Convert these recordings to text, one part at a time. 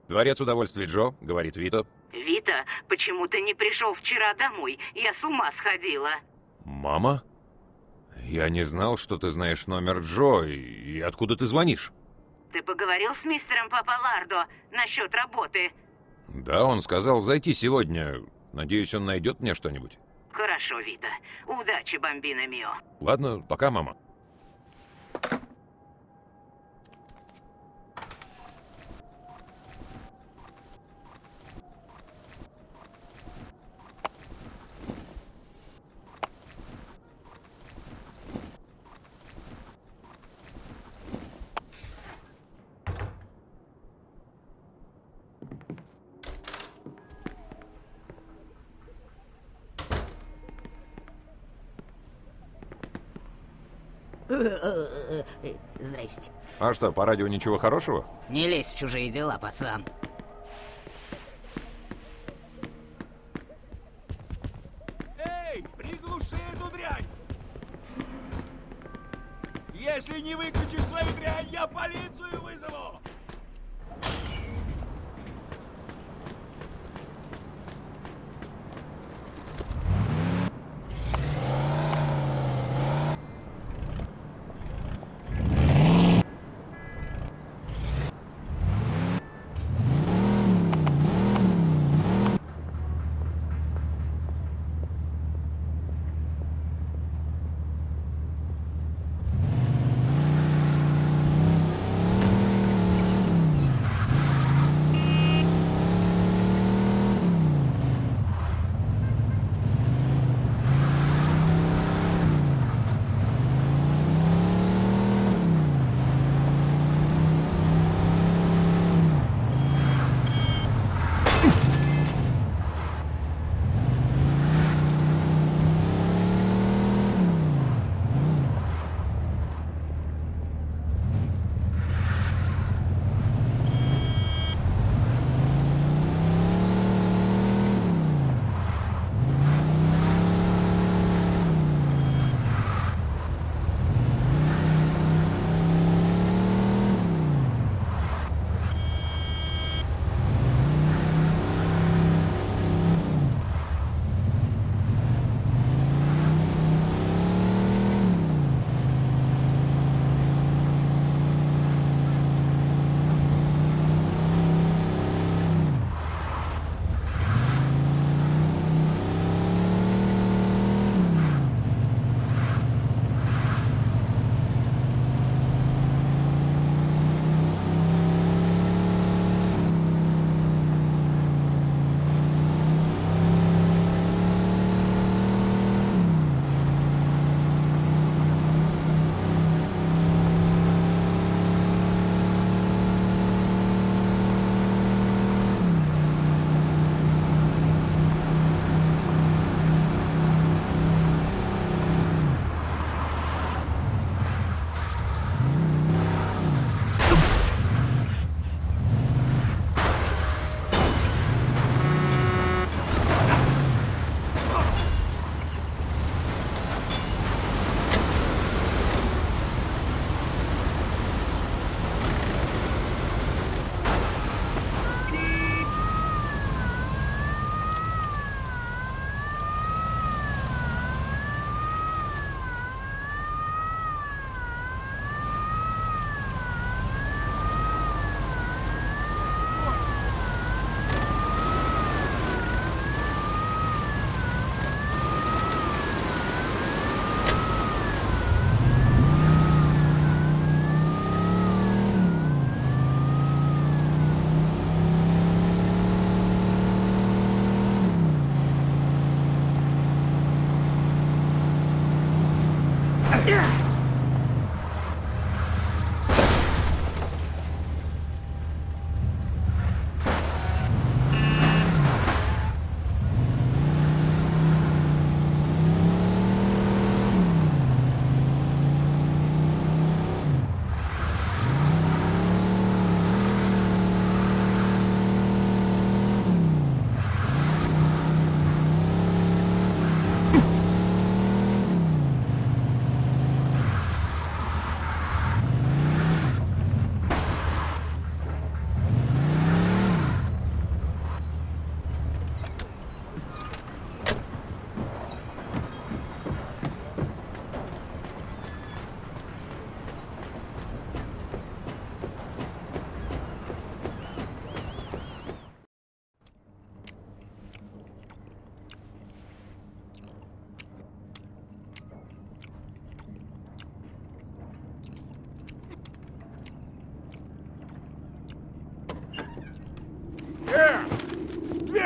Дворец удовольствий Джо, говорит Вита. Вита, почему ты не пришел вчера домой? Я с ума сходила. Мама? Я не знал, что ты знаешь номер Джо, и откуда ты звонишь? Ты поговорил с мистером Папалардо насчет работы? Да, он сказал зайти сегодня. Надеюсь, он найдет мне что-нибудь. Хорошо, Вита. Удачи, бомбино мио. Ладно, пока, мама. Здрасте. А что, по радио ничего хорошего? Не лезь в чужие дела, пацан. Эй, приглуши эту дрянь! Если не выключишь свою дрянь, я полицию вызову!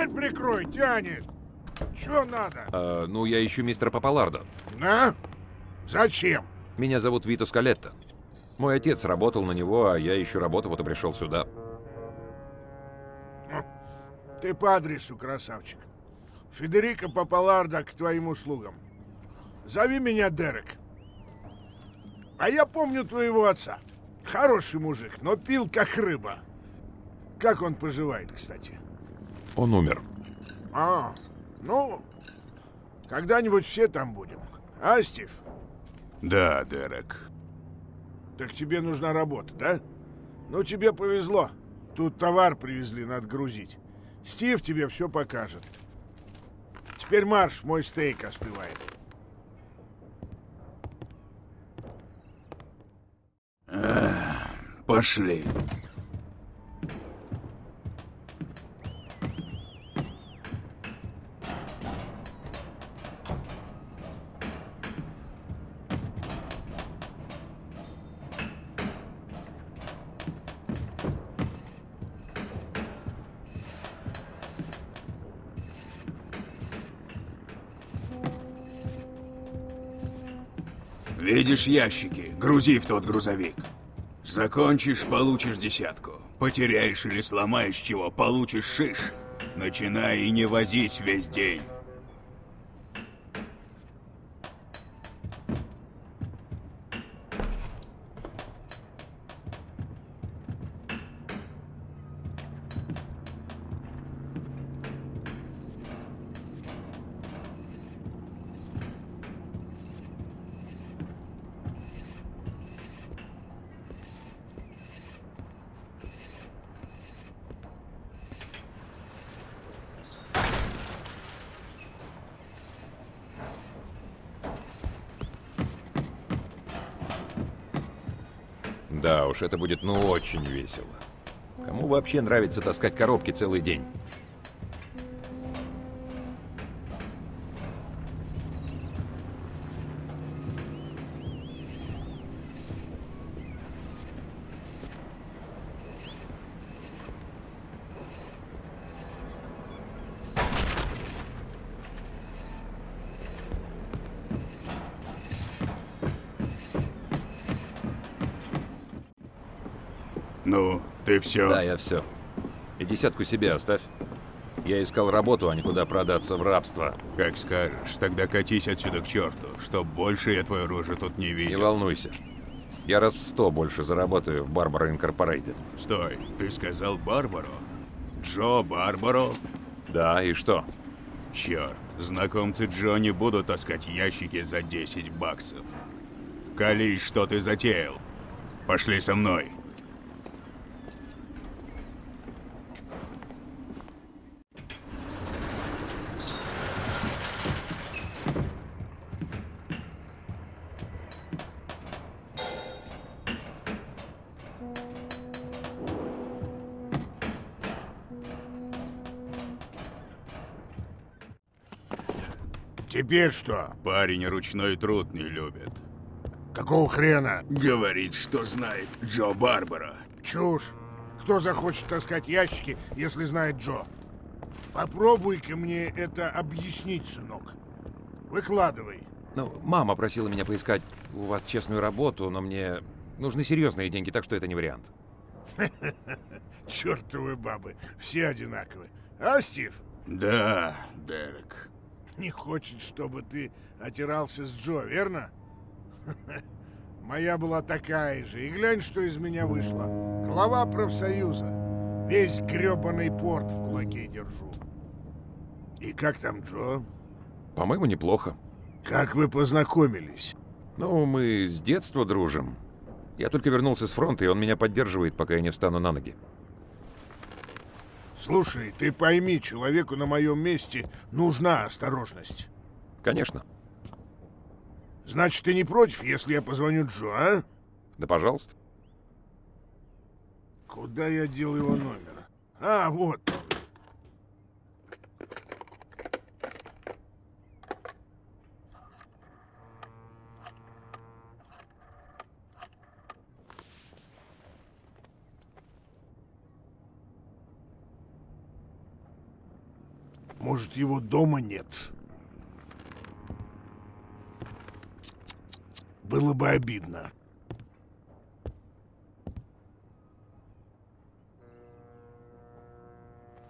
Рот прикрой, тянет. Чё надо? Ну, я ищу мистера Папалардо. На? Зачем? Меня зовут Вито Скалетто. Мой отец работал на него, а я ищу работу, вот и пришел сюда. Ты по адресу, красавчик. Федерико Папалардо к твоим услугам. Зови меня Дерек. А я помню твоего отца. Хороший мужик, но пил как рыба. Как он поживает, кстати? Он умер. Ну, когда-нибудь все там будем. А, Стив? Да, Дерек. Так тебе нужна работа, да? Ну, тебе повезло. Тут товар привезли, надо грузить. Стив тебе все покажет. Теперь марш, мой стейк остывает. Пошли. Видишь ящики? Грузи в тот грузовик. Закончишь, получишь 10. Потеряешь или сломаешь чего, получишь шиш. Начинай и не возись весь день. Да уж, это будет ну очень весело. Кому вообще нравится таскать коробки целый день? Ну, ты все. Да, я все. И 10 себе оставь. Я искал работу, а не куда продаться в рабство. Как скажешь, тогда катись отсюда к черту, чтоб больше я твою рожу тут не Не видел. волнуйся. Я раз в 100 больше заработаю в Барбара Инкорпорейтед. Стой, ты сказал Барбаро? Джо Барбаро? Да, и что? Черт, знакомцы Джо не будут таскать ящики за 10 баксов. Колись, что ты затеял. Пошли со мной. Теперь что? Парень ручной труд не любит. Какого хрена? Говорит, что знает Джо Барбаро. Чушь. Кто захочет таскать ящики, если знает Джо? Попробуй-ка мне это объяснить, сынок. Выкладывай. Ну, мама просила меня поискать у вас честную работу, но мне нужны серьезные деньги, так что это не вариант. Чертовы бабы, все одинаковые. А, Стив? Да, Дерек. Не хочет, чтобы ты отирался с Джо, верно? Моя была такая же. И глянь, что из меня вышло. Глава профсоюза. Весь грёбаный порт в кулаке держу. И как там Джо? По-моему, неплохо. Как вы познакомились? Ну, мы с детства дружим. Я только вернулся с фронта, и он меня поддерживает, пока я не встану на ноги. Слушай, ты пойми, человеку на моем месте нужна осторожность. Конечно. Значит, ты не против, если я позвоню Джо, а? Да, пожалуйста. Куда я дел его номер? А, вот он. Может, его дома нет? Было бы обидно.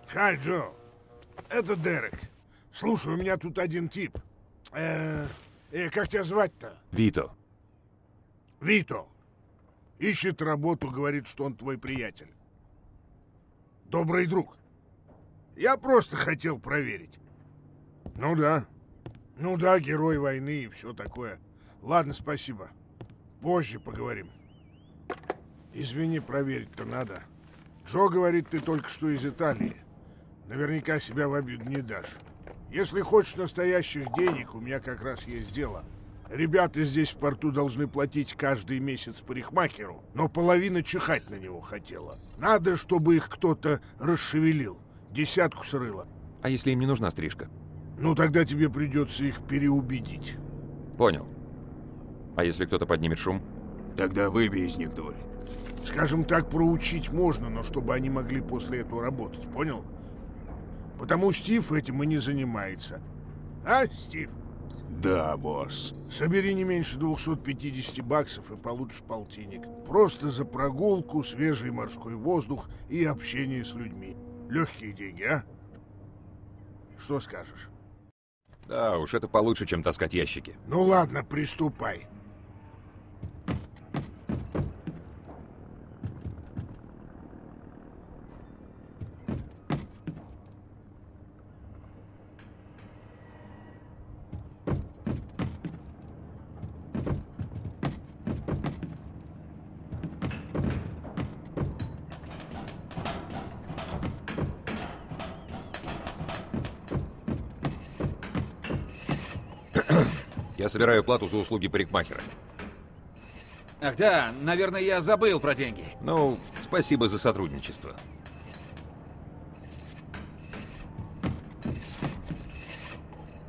Хай, Джо. Это Дерек. Слушай, у меня тут один тип. Как тебя звать-то? Вито. Вито. Ищет работу, говорит, что он твой приятель. Добрый друг. Я просто хотел проверить. Ну да, герой войны и все такое. Ладно, спасибо. Позже поговорим. Извини, проверить-то надо. Джо говорит, ты только что из Италии. Наверняка себя в обиду не дашь. Если хочешь настоящих денег, у меня как раз есть дело. Ребята здесь в порту должны платить каждый месяц парикмахеру, но половина чихать на него хотела. Надо, чтобы их кто-то расшевелил. 10 срыло. А если им не нужна стрижка? Ну, тогда тебе придется их переубедить. Понял. А если кто-то поднимет шум? Тогда выбей из них дурь. Скажем так, проучить можно, но чтобы они могли после этого работать, понял? Потому Стив этим и не занимается. А, Стив? Да, босс. Собери не меньше 250 баксов и получишь полтинник. Просто за прогулку, свежий морской воздух и общение с людьми. Легкие деньги, а? Что скажешь? Да уж, это получше, чем таскать ящики. Ну ладно, приступай. Я собираю плату за услуги парикмахера. Ах да, наверное, я забыл про деньги. Ну, спасибо за сотрудничество.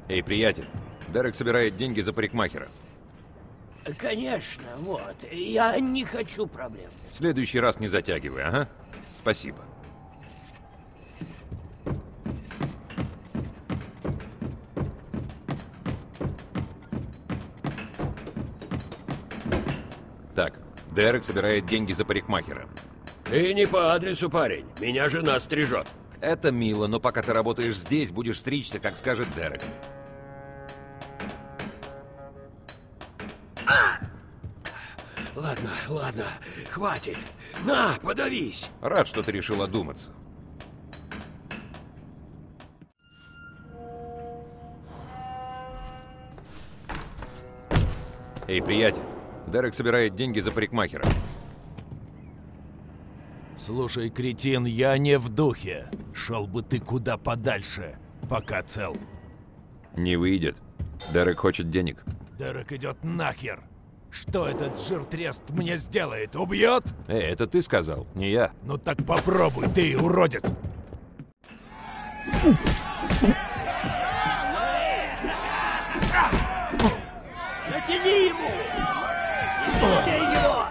Эй, приятель, Дерек собирает деньги за парикмахера. Конечно, вот. Я не хочу проблем. В следующий раз не затягивай, ага? Спасибо. Так, Дерек собирает деньги за парикмахера. Ты не по адресу, парень. Меня жена стрижет. Это мило, но пока ты работаешь здесь, будешь стричься, как скажет Дерек. Ладно, хватит. На, подавись. Рад, что ты решил одуматься. Эй, приятель, Дерек собирает деньги за парикмахера. Слушай, кретин, я не в духе. Шел бы ты куда подальше, пока цел. Не выйдет. Дерек хочет денег. Дерек идет нахер. Что этот жиртрест мне сделает? Убьет? Это ты сказал, не я. Ну так попробуй, ты уродец. Натяни ему! Убей его!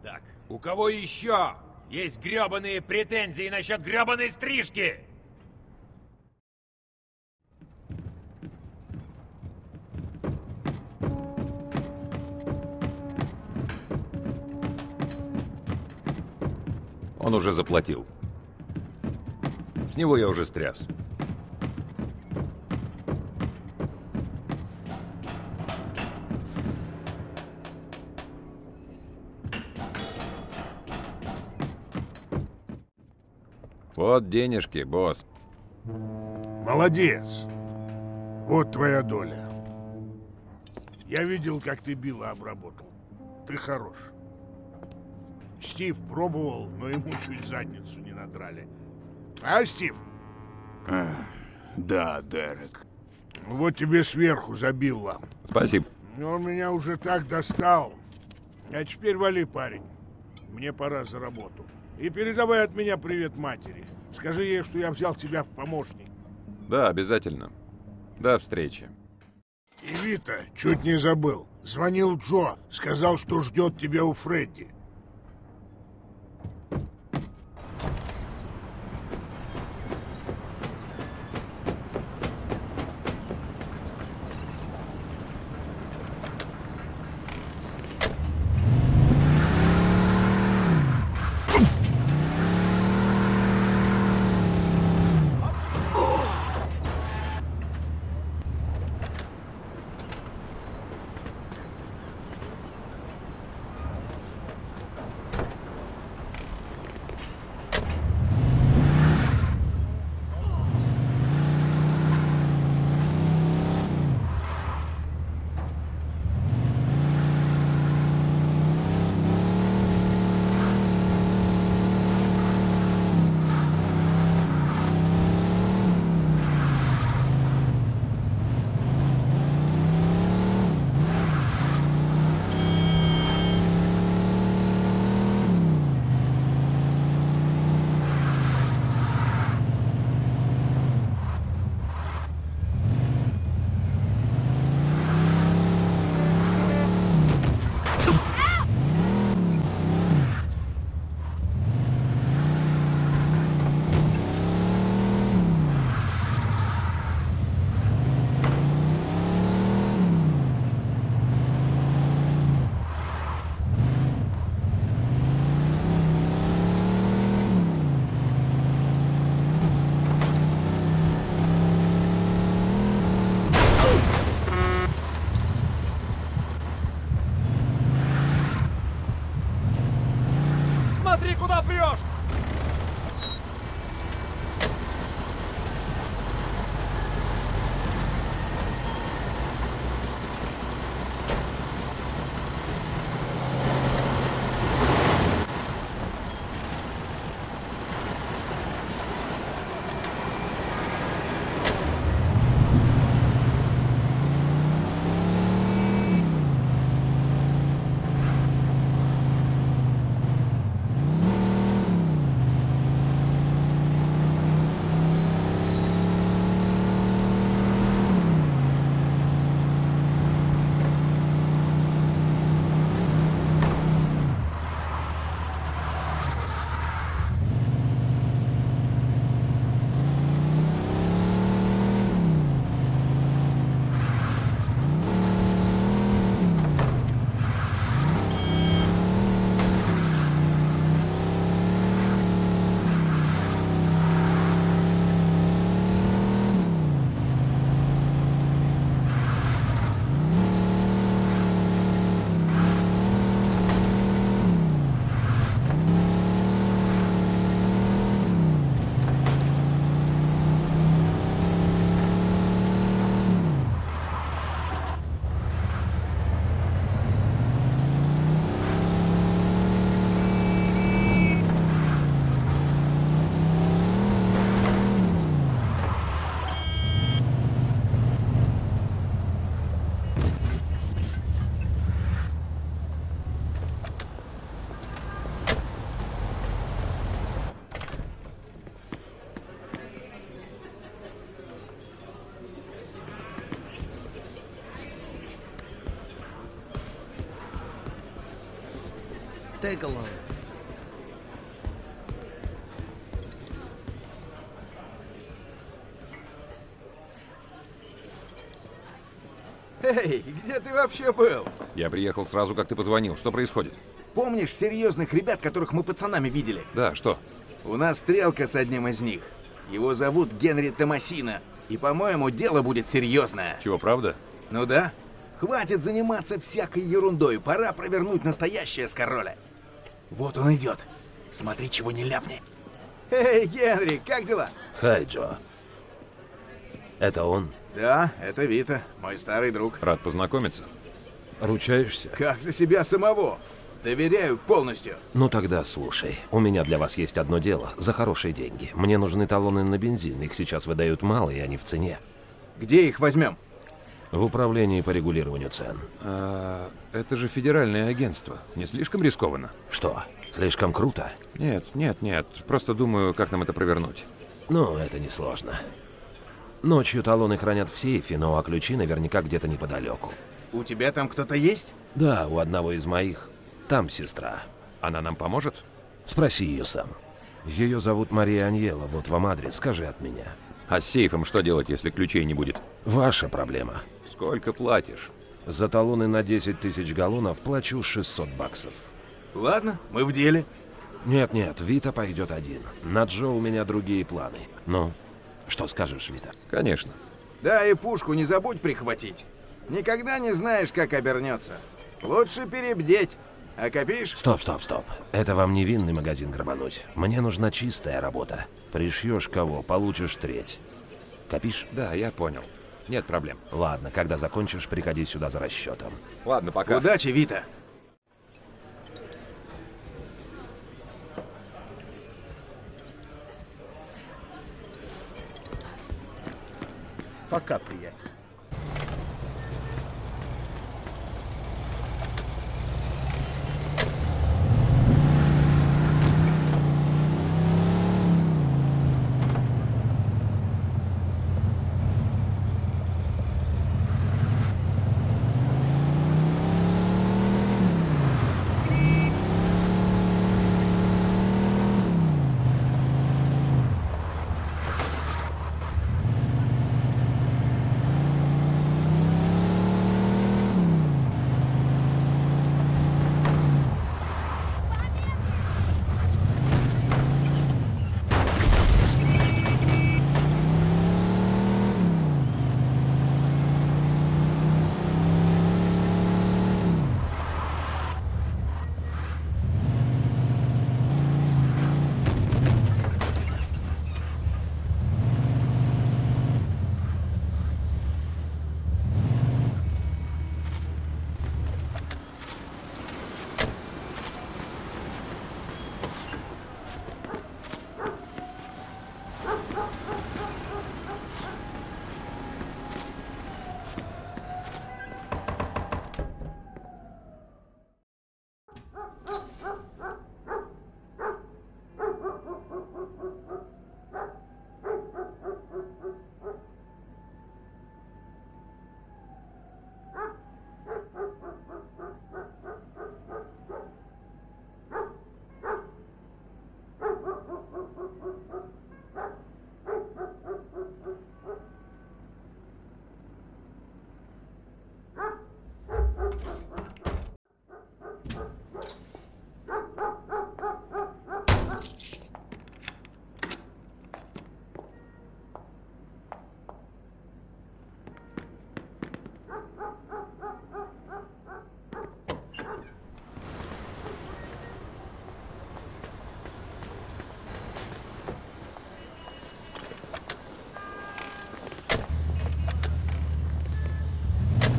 Так, у кого еще есть гребаные претензии насчет гребаной стрижки? Он уже заплатил. С него я уже стряс. Вот денежки, босс. Молодец. Вот твоя доля. Я видел, как ты Билла обработал. Ты хорош. Стив пробовал, но ему чуть задницу не надрали. А, Стив? Да, Дерек. Вот тебе сверху за Билла. Спасибо. Он меня уже так достал. А теперь вали, парень. Мне пора за работу. И передавай от меня привет матери. Скажи ей, что я взял тебя в помощник. Да, обязательно. До встречи. И Вита, чуть не забыл. Звонил Джо, сказал, что ждет тебя у Фредди. Смотри, куда прешь! Take a look. Эй, где ты вообще был? Я приехал сразу, как ты позвонил. Что происходит? Помнишь серьезных ребят, которых мы пацанами видели? Да, что? У нас стрелка с одним из них. Его зовут Генри Томасино. И, по-моему, дело будет серьезное. Чего, правда? Ну да. Хватит заниматься всякой ерундой. Пора провернуть настоящее с Короля. Вот он идет. Смотри, чего не ляпни. Эй, Генри, как дела? Хай, Джо. Это он? Да, это Вита, мой старый друг. Рад познакомиться. Ручаешься? Как за себя самого. Доверяю полностью. Ну тогда слушай. У меня для вас есть одно дело. За хорошие деньги. Мне нужны талоны на бензин. Их сейчас выдают мало, и они в цене. Где их возьмем? В управлении по регулированию цен. Это же федеральное агентство. Не слишком рискованно? Что, слишком круто? Нет. Просто думаю, как нам это провернуть. Ну, это несложно. Ночью талоны хранят в сейфе, но а ключи наверняка где-то неподалеку. У тебя там кто-то есть? Да, у одного из моих. Там сестра. Она нам поможет? Спроси ее сам. Ее зовут Мария Аньела, вот вам адрес, скажи от меня. А с сейфом что делать, если ключей не будет? Ваша проблема. Сколько платишь? За талоны на 10 тысяч галлонов плачу 600 баксов. Ладно, мы в деле. Нет, Вита пойдет один. На Джо у меня другие планы. Ну, что скажешь, Вита? Конечно. Да, и пушку не забудь прихватить. Никогда не знаешь, как обернется. Лучше перебдеть. А копишь? Стоп. Это вам не винный магазин грабануть. Мне нужна чистая работа. Пришьешь кого, получишь треть. Копишь? Да, я понял. Нет проблем. Ладно, когда закончишь, приходи сюда за расчетом. Ладно, пока. Удачи, Вита. Пока, приятель.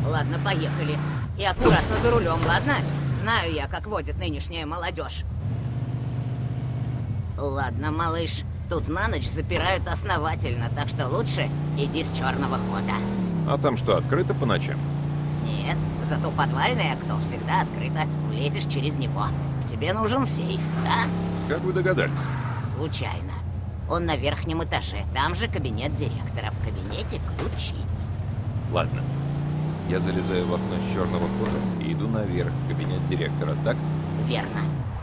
Ладно, поехали. И аккуратно за рулем, ладно? Знаю я, как водит нынешняя молодежь. Ладно, малыш. Тут на ночь запирают основательно, так что лучше иди с черного хода. А там что, открыто по ночам? Нет, зато подвальное окно всегда открыто. Влезешь через него. Тебе нужен сейф, да? Как вы догадались? Случайно. Он на верхнем этаже. Там же кабинет директора. В кабинете ключи. Ладно. Я залезаю в окно с черного хода и иду наверх в кабинет директора, так? Верно.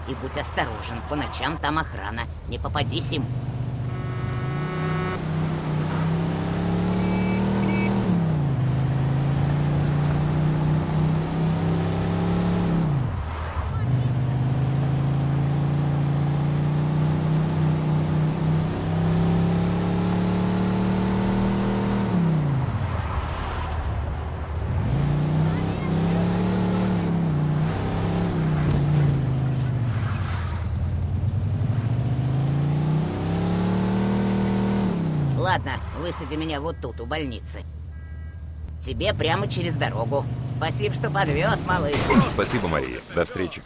И будь осторожен, по ночам там охрана. Не попадись им. Ладно, высади меня вот тут, у больницы. Тебе прямо через дорогу. Спасибо, что подвез, малыш. Спасибо, Мария. До встречи.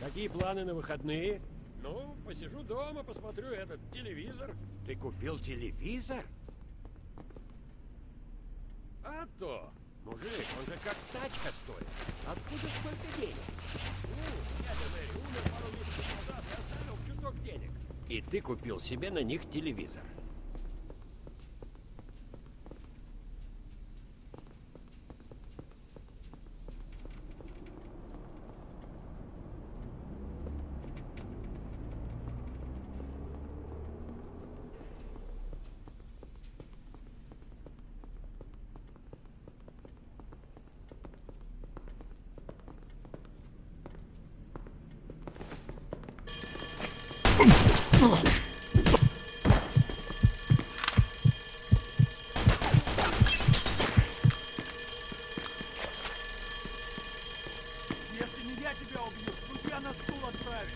Какие планы на выходные? Ну, посижу дома, посмотрю этот телевизор. Ты купил телевизор? А то! Мужик, он же как тачка стоит. Откуда столько денег? Ну, дядя Мэри умер пару месяцев назад и оставил чуток денег. И ты купил себе на них телевизор. Если не я тебя убью, судья на стул отправит.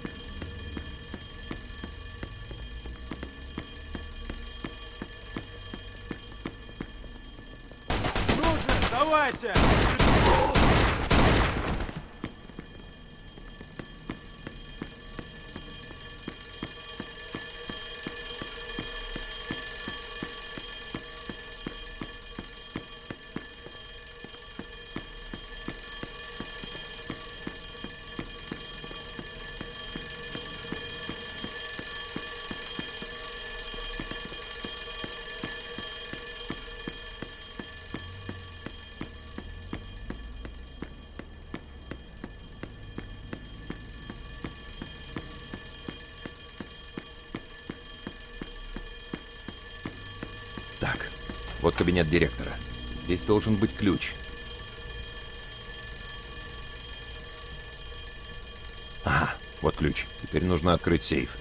Ну же, давайся! Так, вот кабинет директора. Здесь должен быть ключ. Ага, вот ключ. Теперь нужно открыть сейф.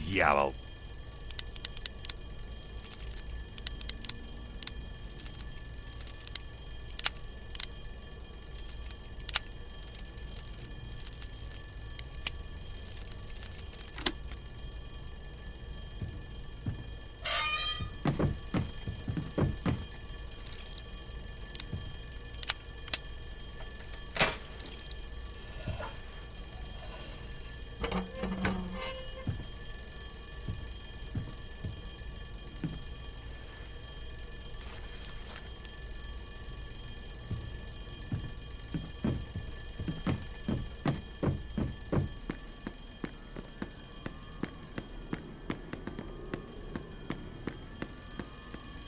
Дьявол!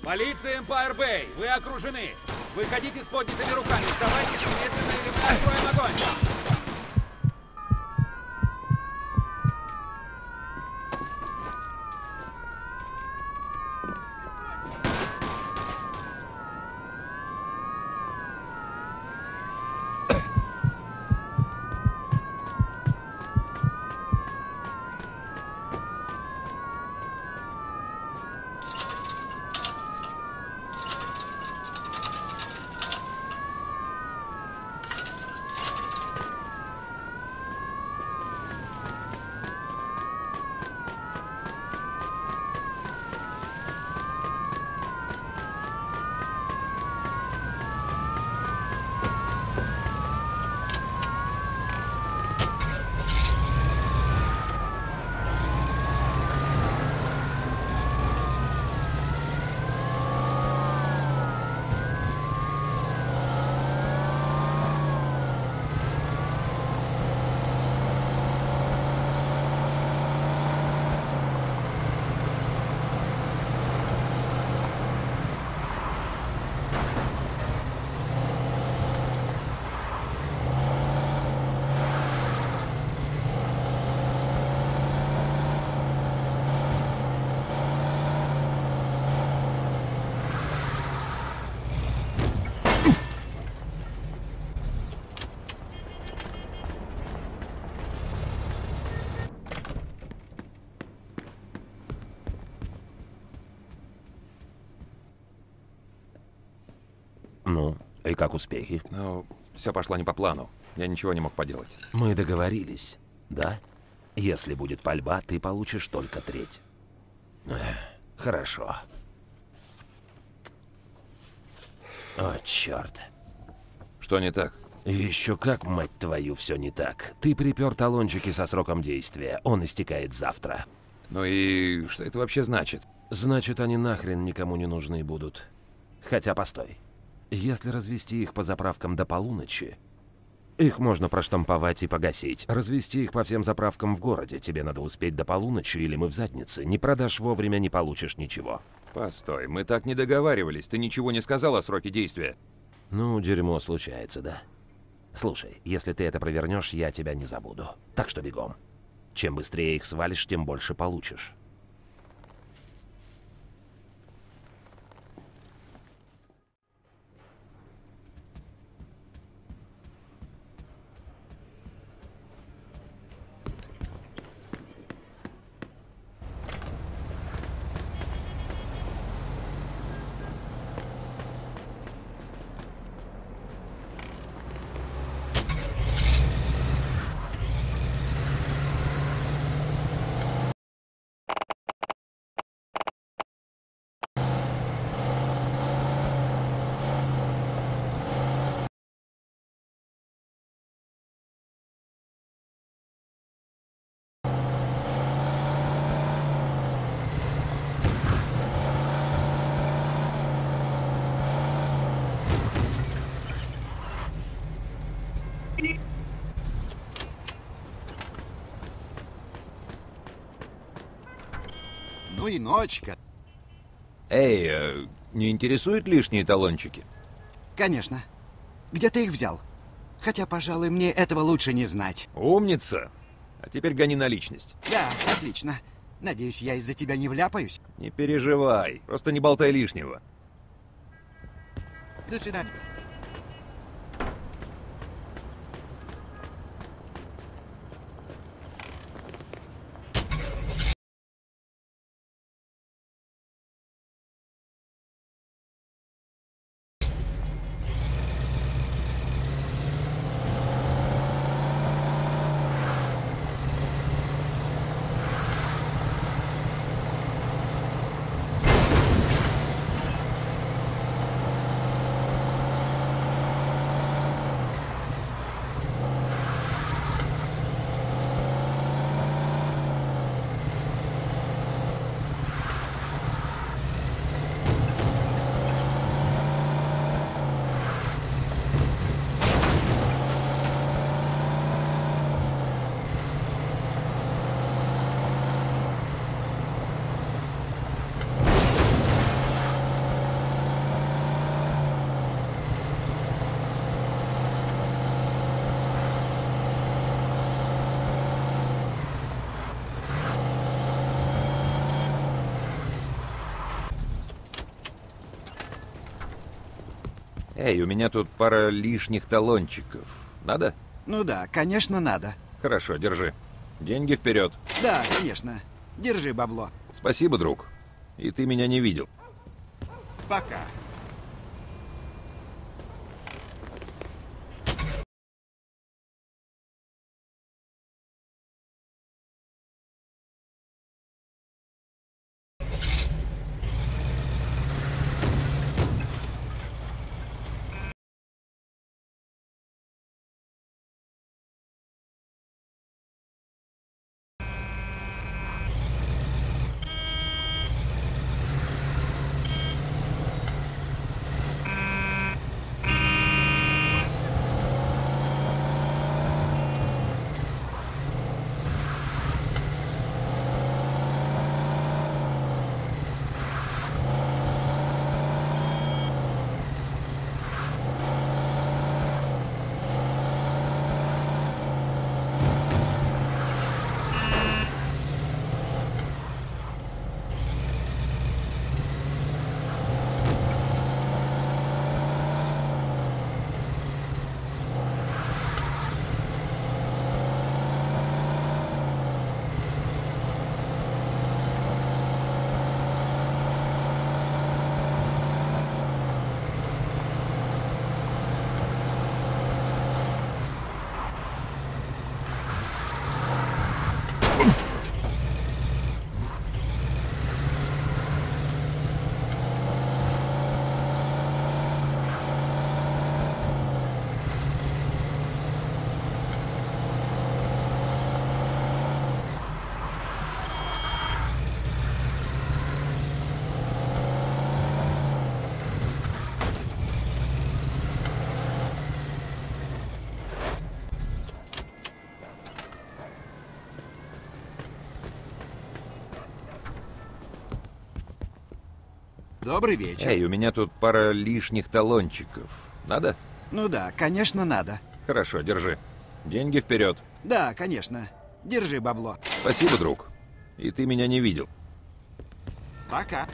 Полиция Эмпайр Бэй, вы окружены. Выходите с поднятыми руками, сдавайтесь немедленно или мы откроем огонь. Ну, и как успехи? Ну, все пошло не по плану. Я ничего не мог поделать. Мы договорились, да? Если будет пальба, ты получишь только треть. Хорошо. О, черт. Что не так? Еще как, мать твою, все не так. Ты припер талончики со сроком действия. Он истекает завтра. Ну и что это вообще значит? Значит, они нахрен никому не нужны будут. Хотя, постой. Если развести их по заправкам до полуночи, их можно проштамповать и погасить. Развести их по всем заправкам в городе. Тебе надо успеть до полуночи, или мы в заднице. Не продашь вовремя, не получишь ничего. Постой, мы так не договаривались. Ты ничего не сказал о сроке действия. Ну, дерьмо случается, да? Слушай, если ты это провернешь, я тебя не забуду. Так что бегом. Чем быстрее их свалишь, тем больше получишь. Ну и ночка. Эй, не интересуют лишние талончики? Конечно. Где ты их взял? Хотя, пожалуй, мне этого лучше не знать. Умница. А теперь гони наличность. Да, отлично. Надеюсь, я из-за тебя не вляпаюсь? Не переживай. Просто не болтай лишнего. До свидания. Эй, у меня тут пара лишних талончиков. Надо? Ну да, конечно, надо. Хорошо, держи. Деньги вперед. Да, конечно. Держи бабло. Спасибо, друг. И ты меня не видел. Пока. Добрый вечер. Эй, у меня тут пара лишних талончиков. Надо? Ну да, конечно, надо. Хорошо, держи. Деньги вперед. Да, конечно. Держи бабло. Спасибо, друг. И ты меня не видел. Пока.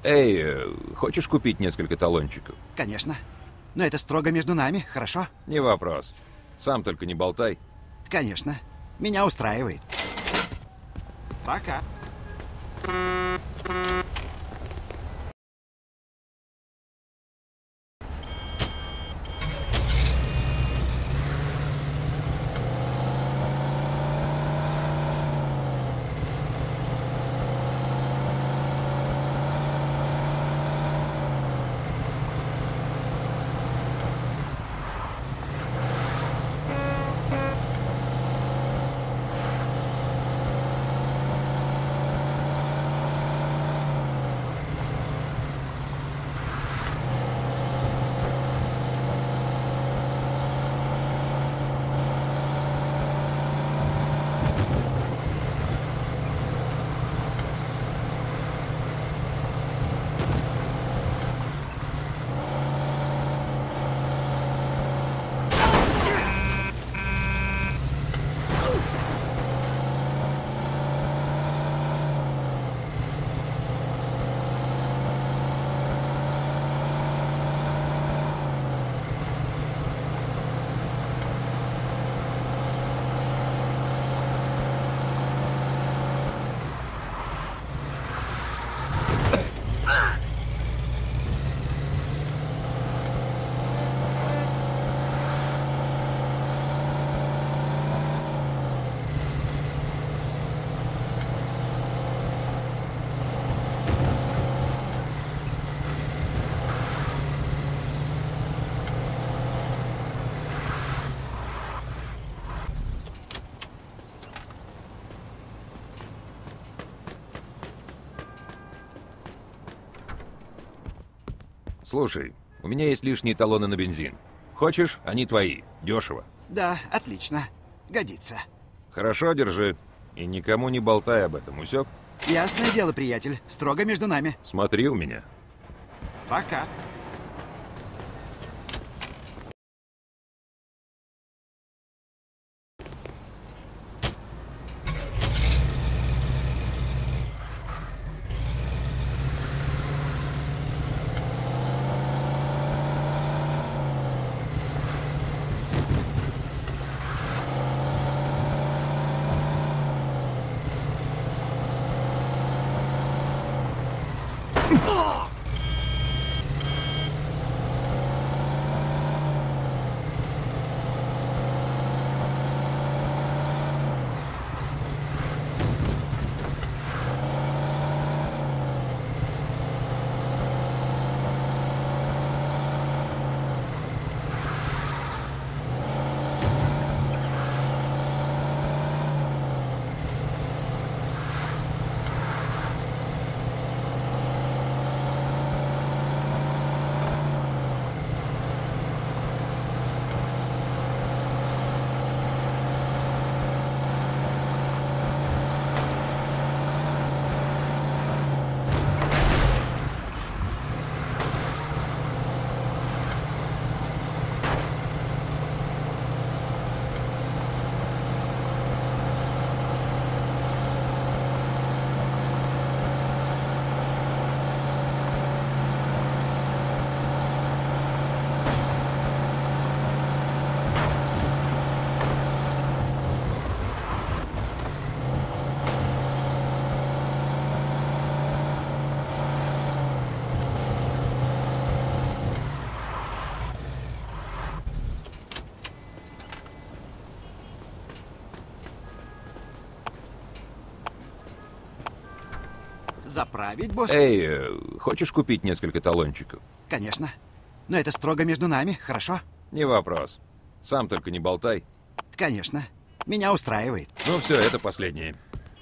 Эй, хочешь купить несколько талончиков? Конечно. Но это строго между нами, хорошо? Не вопрос. Сам только не болтай. Конечно. Меня устраивает. Пока. Слушай, у меня есть лишние талоны на бензин. Хочешь? Они твои. Дешево. Да, отлично. Годится. Хорошо, держи. И никому не болтай об этом, усек? Ясное дело, приятель. Строго между нами. Смотри у меня. Пока. Заправить, босс? Эй, хочешь купить несколько талончиков? Конечно. Но это строго между нами, хорошо? Не вопрос. Сам только не болтай. Конечно. Меня устраивает. Ну все, это последнее.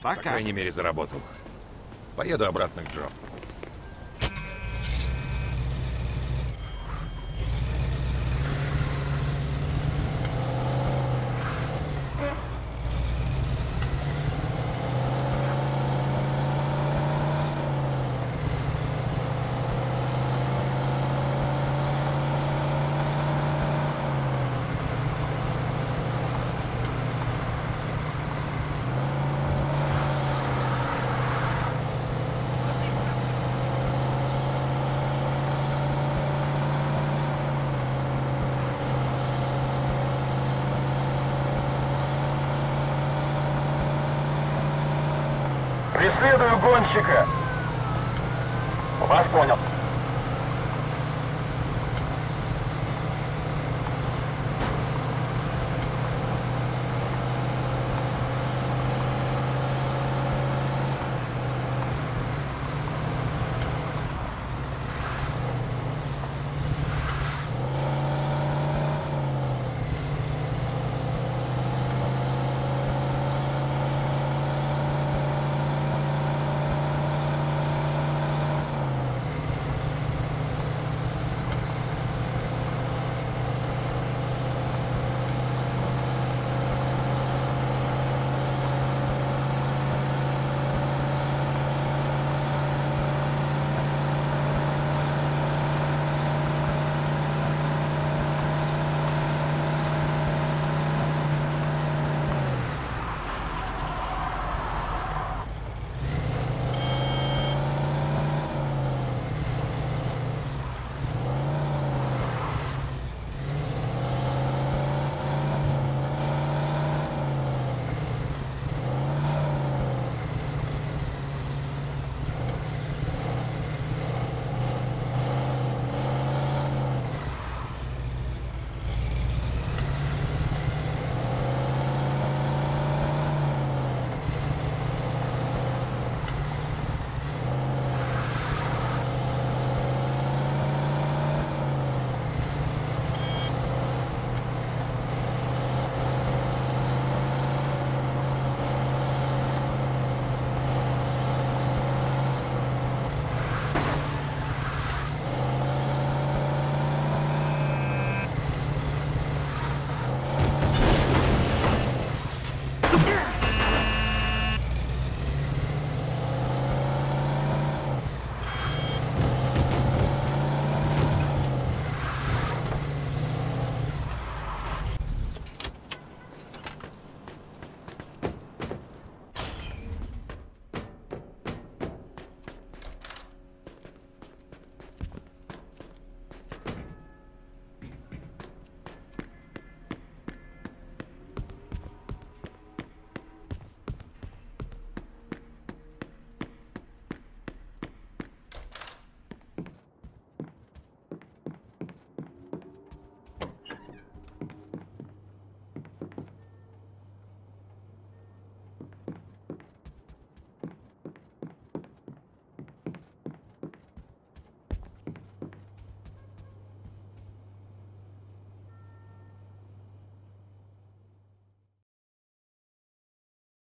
Пока. По крайней мере, заработал. Поеду обратно к Джо. Преследую гонщика. Вас понял.